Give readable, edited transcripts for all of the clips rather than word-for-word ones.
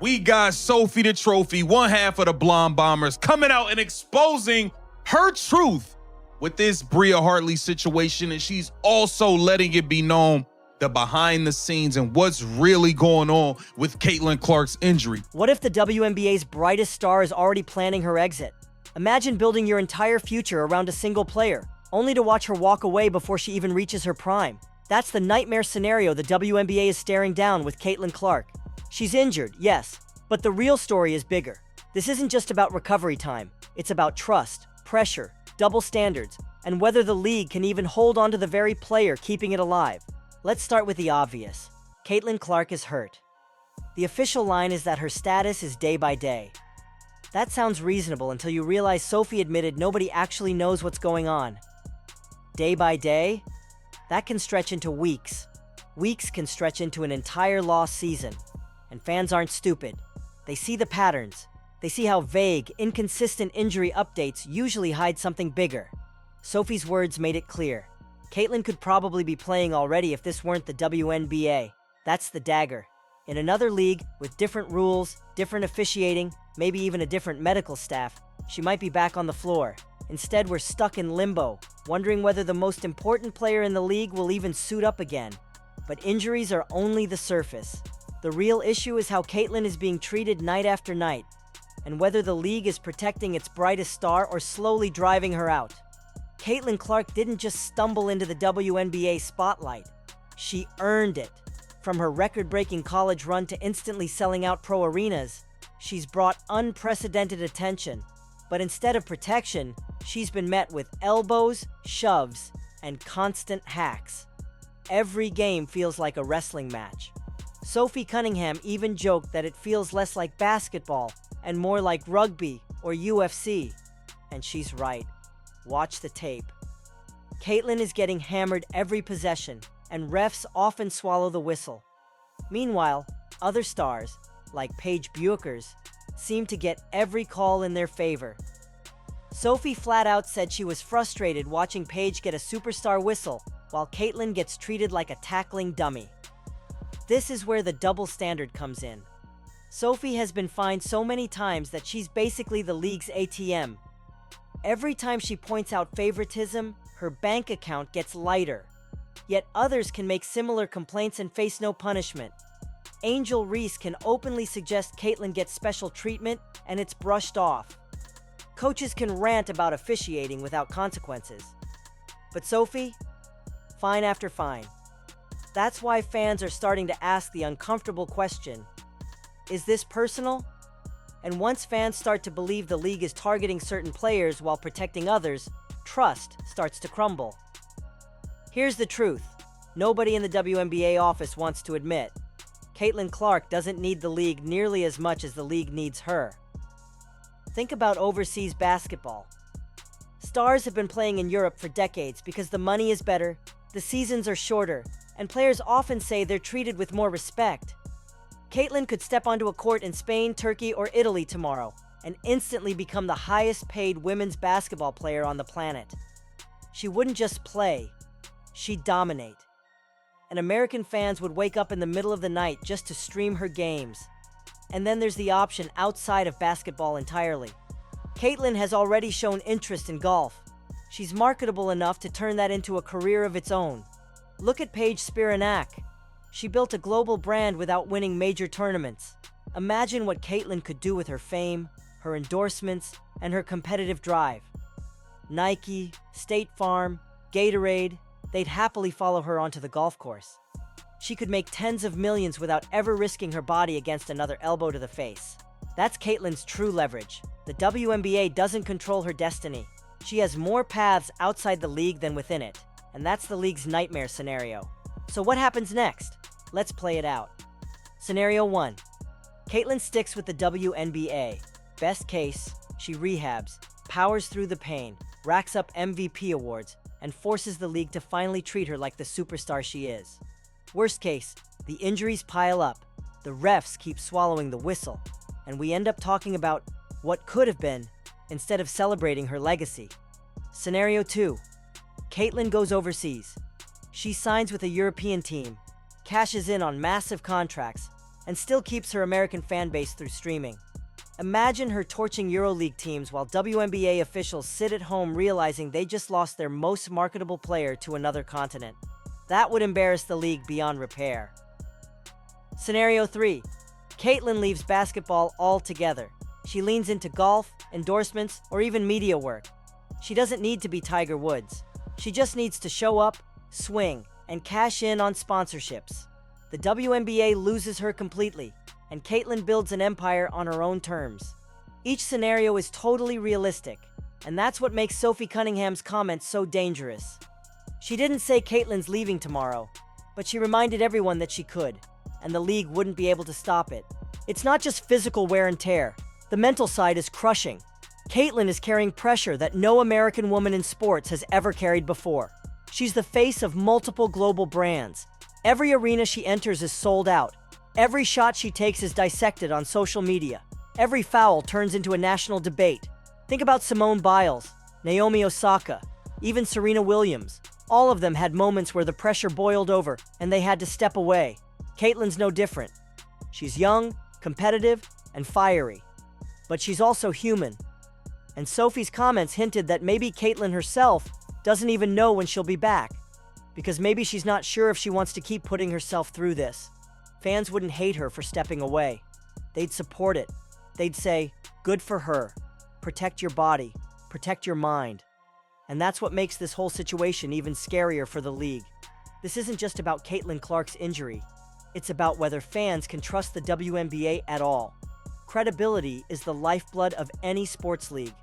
We got Sophie the Trophy, one half of the Blonde Bombers, coming out and exposing her truth with this Bria Hartley situation, and she's also letting it be known the behind the scenes and what's really going on with Caitlin Clark's injury. What if the WNBA's brightest star is already planning her exit? Imagine building your entire future around a single player, only to watch her walk away before she even reaches her prime. That's the nightmare scenario the WNBA is staring down with Caitlin Clark. She's injured, yes, but the real story is bigger. This isn't just about recovery time. It's about trust, pressure, double standards, and whether the league can even hold on to the very player keeping it alive. Let's start with the obvious. Caitlin Clark is hurt. The official line is that her status is day by day. That sounds reasonable until you realize Sophie admitted nobody actually knows what's going on. Day by day? That can stretch into weeks. Weeks can stretch into an entire lost season. And fans aren't stupid. They see the patterns. They see how vague, inconsistent injury updates usually hide something bigger. Sophie's words made it clear. Caitlin could probably be playing already if this weren't the WNBA. That's the dagger. In another league, with different rules, different officiating, maybe even a different medical staff, she might be back on the floor. Instead, we're stuck in limbo, wondering whether the most important player in the league will even suit up again. But injuries are only the surface. The real issue is how Caitlin is being treated night after night, and whether the league is protecting its brightest star or slowly driving her out. Caitlin Clark didn't just stumble into the WNBA spotlight. She earned it. From her record-breaking college run to instantly selling out pro arenas, she's brought unprecedented attention. But instead of protection, she's been met with elbows, shoves, and constant hacks. Every game feels like a wrestling match. Sophie Cunningham even joked that it feels less like basketball and more like rugby or UFC. And she's right. Watch the tape. Caitlin is getting hammered every possession, and refs often swallow the whistle. Meanwhile, other stars, like Paige Bueckers, seem to get every call in their favor. Sophie flat out said she was frustrated watching Paige get a superstar whistle, while Caitlin gets treated like a tackling dummy. This is where the double standard comes in. Sophie has been fined so many times that she's basically the league's ATM. Every time she points out favoritism, her bank account gets lighter. Yet others can make similar complaints and face no punishment. Angel Reese can openly suggest Caitlin gets special treatment, and it's brushed off. Coaches can rant about officiating without consequences. But Sophie? Fine after fine. That's why fans are starting to ask the uncomfortable question, is this personal? And once fans start to believe the league is targeting certain players while protecting others, trust starts to crumble. Here's the truth. Nobody in the WNBA office wants to admit. Caitlin Clark doesn't need the league nearly as much as the league needs her. Think about overseas basketball. Stars have been playing in Europe for decades because the money is better, the seasons are shorter, and players often say they're treated with more respect. Caitlin could step onto a court in Spain, Turkey, or Italy tomorrow and instantly become the highest-paid women's basketball player on the planet. She wouldn't just play, she'd dominate. And American fans would wake up in the middle of the night just to stream her games. And then there's the option outside of basketball entirely. Caitlin has already shown interest in golf. She's marketable enough to turn that into a career of its own. Look at Paige Spiranak. She built a global brand without winning major tournaments. Imagine what Caitlin could do with her fame, her endorsements, and her competitive drive. Nike, State Farm, Gatorade, they'd happily follow her onto the golf course. She could make tens of millions without ever risking her body against another elbow to the face. That's Caitlin's true leverage. The WNBA doesn't control her destiny. She has more paths outside the league than within it, and that's the league's nightmare scenario. So what happens next? Let's play it out. Scenario 1. Caitlin sticks with the WNBA. Best case, she rehabs, powers through the pain, racks up MVP awards, and forces the league to finally treat her like the superstar she is. Worst case, the injuries pile up, the refs keep swallowing the whistle, and we end up talking about what could have been instead of celebrating her legacy. Scenario 2. Caitlin goes overseas. She signs with a European team, cashes in on massive contracts, and still keeps her American fan base through streaming. Imagine her torching EuroLeague teams while WNBA officials sit at home realizing they just lost their most marketable player to another continent. That would embarrass the league beyond repair. Scenario 3. Caitlyn leaves basketball altogether. She leans into golf, endorsements, or even media work. She doesn't need to be Tiger Woods. She just needs to show up, swing, and cash in on sponsorships. The WNBA loses her completely, and Caitlyn builds an empire on her own terms. Each scenario is totally realistic, and that's what makes Sophie Cunningham's comments so dangerous. She didn't say Caitlyn's leaving tomorrow, but she reminded everyone that she could, and the league wouldn't be able to stop it. It's not just physical wear and tear. The mental side is crushing. Caitlyn is carrying pressure that no American woman in sports has ever carried before. She's the face of multiple global brands. Every arena she enters is sold out. Every shot she takes is dissected on social media. Every foul turns into a national debate. Think about Simone Biles, Naomi Osaka, even Serena Williams. All of them had moments where the pressure boiled over and they had to step away. Caitlyn's no different. She's young, competitive, and fiery. But she's also human. And Sophie's comments hinted that maybe Caitlyn herself doesn't even know when she'll be back. Because maybe she's not sure if she wants to keep putting herself through this. Fans wouldn't hate her for stepping away. They'd support it. They'd say, good for her. Protect your body. Protect your mind. And that's what makes this whole situation even scarier for the league. This isn't just about Caitlin Clark's injury. It's about whether fans can trust the WNBA at all. Credibility is the lifeblood of any sports league.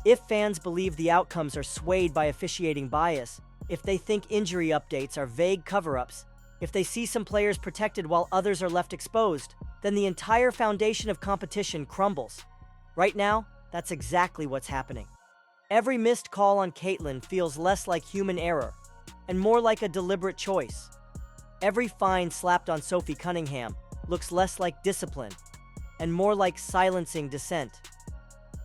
If fans believe the outcomes are swayed by officiating bias, if they think injury updates are vague cover-ups, if they see some players protected while others are left exposed, then the entire foundation of competition crumbles. Right now, that's exactly what's happening. Every missed call on Caitlyn feels less like human error and more like a deliberate choice. Every fine slapped on Sophie Cunningham looks less like discipline and more like silencing dissent.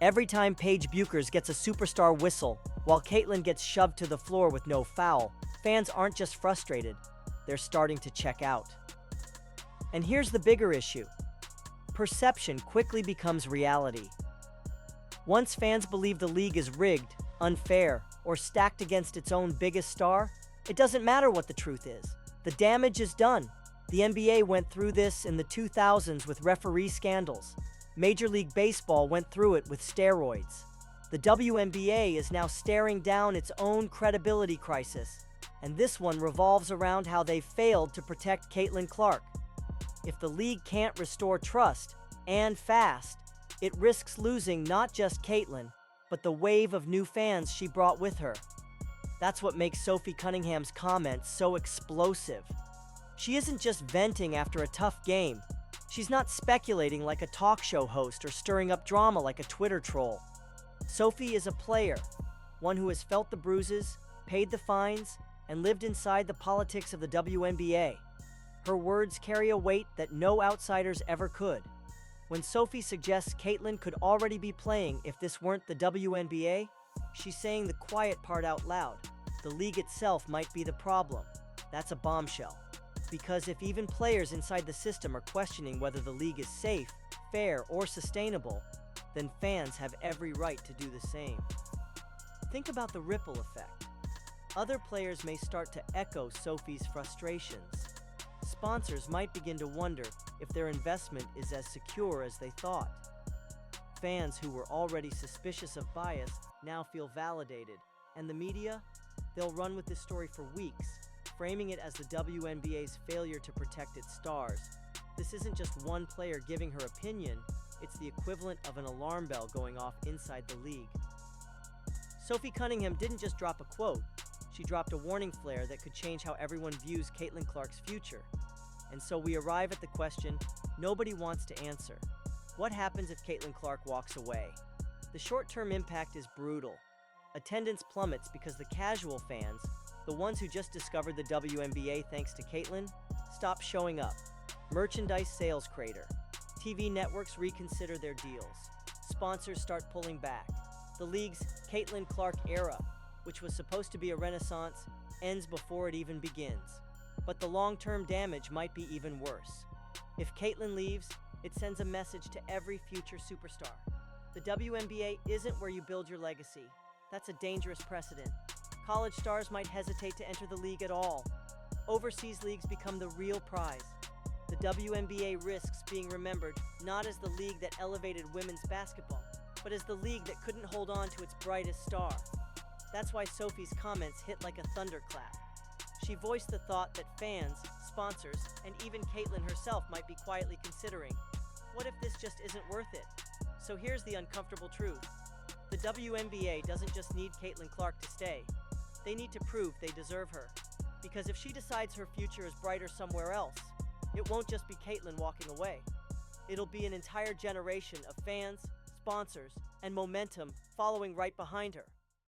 Every time Paige Buchers gets a superstar whistle while Caitlyn gets shoved to the floor with no foul, fans aren't just frustrated, they're starting to check out. And here's the bigger issue. Perception quickly becomes reality. Once fans believe the league is rigged, unfair, or stacked against its own biggest star, it doesn't matter what the truth is. The damage is done. The NBA went through this in the 2000s with referee scandals. Major League Baseball went through it with steroids. The WNBA is now staring down its own credibility crisis, and this one revolves around how they failed to protect Caitlyn Clark. If the league can't restore trust, and fast, it risks losing not just Caitlyn, but the wave of new fans she brought with her. That's what makes Sophie Cunningham's comments so explosive. She isn't just venting after a tough game. She's not speculating like a talk show host or stirring up drama like a Twitter troll. Sophie is a player, one who has felt the bruises, paid the fines, and lived inside the politics of the WNBA. Her words carry a weight that no outsiders ever could. When Sophie suggests Caitlyn could already be playing if this weren't the WNBA, she's saying the quiet part out loud. The league itself might be the problem. That's a bombshell. Because if even players inside the system are questioning whether the league is safe, fair, or sustainable, then fans have every right to do the same. Think about the ripple effect. Other players may start to echo Sophie's frustrations. Sponsors might begin to wonder if their investment is as secure as they thought. Fans who were already suspicious of bias now feel validated, and the media? They'll run with this story for weeks, framing it as the WNBA's failure to protect its stars. This isn't just one player giving her opinion, it's the equivalent of an alarm bell going off inside the league. Sophie Cunningham didn't just drop a quote, she dropped a warning flare that could change how everyone views Caitlyn Clark's future. And so we arrive at the question nobody wants to answer. What happens if Caitlyn Clark walks away? The short-term impact is brutal. Attendance plummets because the casual fans, the ones who just discovered the WNBA thanks to Caitlyn, stop showing up. Merchandise sales crater. TV networks reconsider their deals. Sponsors start pulling back. The league's Caitlyn Clark era, which was supposed to be a renaissance, ends before it even begins. But the long-term damage might be even worse. If Caitlyn leaves, it sends a message to every future superstar. The WNBA isn't where you build your legacy. That's a dangerous precedent. College stars might hesitate to enter the league at all. Overseas leagues become the real prize. The WNBA risks being remembered not as the league that elevated women's basketball, but as the league that couldn't hold on to its brightest star. That's why Sophie's comments hit like a thunderclap. She voiced the thought that fans, sponsors, and even Caitlyn herself might be quietly considering, what if this just isn't worth it? So here's the uncomfortable truth. The WNBA doesn't just need Caitlyn Clark to stay. They need to prove they deserve her. Because if she decides her future is brighter somewhere else, it won't just be Caitlyn walking away. It'll be an entire generation of fans, sponsors, and momentum following right behind her.